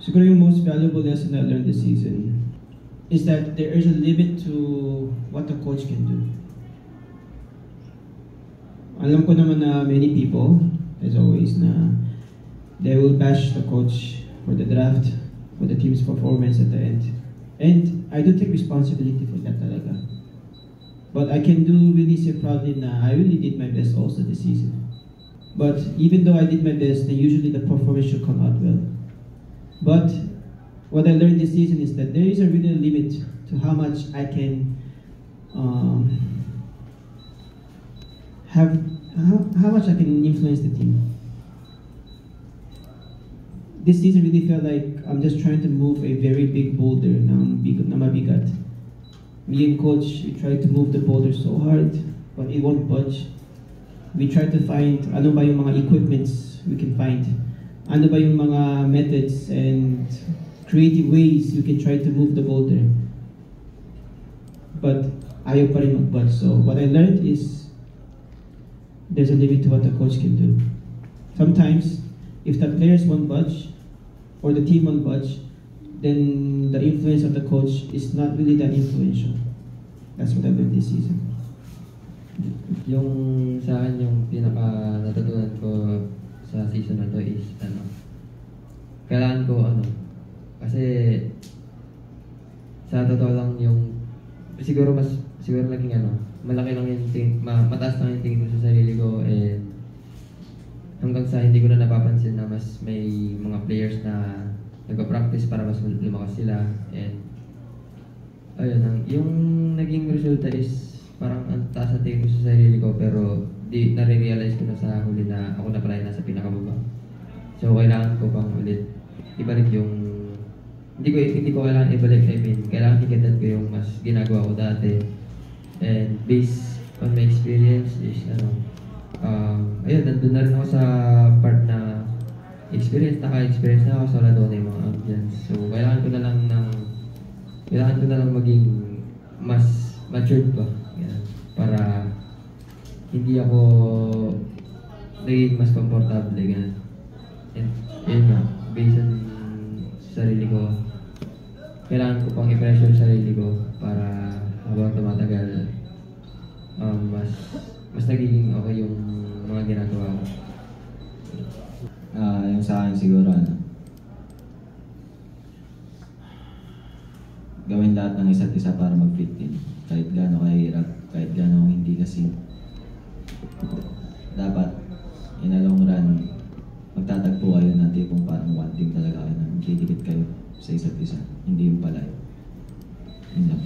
Siguro yung most valuable lesson I learned this season is that there is a limit to what a coach can do. Alam ko naman na many people, as always, na they will bash the coach for the draft, for the team's performance at the end. And I do take responsibility for that talaga. But I can do really say proudly na I really did my best also this season. But even though I did my best, then usually the performance should come out well. But what I learned this season is that there is a really limit to how much I can how much I can influence the team. This season really felt like I'm just trying to move a very big boulder na mabigat. Me and coach, we tried to move the boulder so hard, but it won't budge. We tried to find ano ba yung mga equipments we can find. Ano ba yung mga methods and creative ways we can try to move the boulder. But ayaw pa rin mag-budge. So what I learned is there's a limit to what the coach can do. Sometimes, if the players won't budge or the team won't budge, then the influence of the coach is not really that influential. That's what I learned this season. Yung sa akin, yung pinaka natutunan ko sa season na to is kailangan ko kasi sa totoo lang yung siguro naging malaki lang yung mataas lang yung tingin ko sa sarili ko, and hanggang sa hindi ko na napapansin na mas may mga players na nagpa-practice para mas lumakas sila, and ayun, yung naging resulta is parang ang taas na tingin ko sa sarili ko, pero nare-realize ko na sa huli na ako na pala yung nasa pinakababa. So kailangan ko pang ulit ibalik yung hindi ko kailangan ibalik, I mean kailangan higatan ko yung mas ginagawa ko dati, and based on my experience is ayun, nandun na rin ako sa part na naka-experience na ako sa Ladona yung mga ambience. So kailangan ko na lang maging mas matured pa, para hindi ako naging mas komportable, ganun. And yun nga, based on sarili ko, kailangan ko pang i-pressure sarili ko para habang tumatagal, mas nagiging okay yung mga ginagawa ko. Yung sa akin siguro, gawin lahat ng isa't isa para mag-fit in. Kahit gaano kahirap, kahit gaano hindi kasi dapat in a long run magtatagpo kayo na tipong parang one team talaga kayo na magdidikit kayo sa isa't isa, hindi yung palay. Yun lang.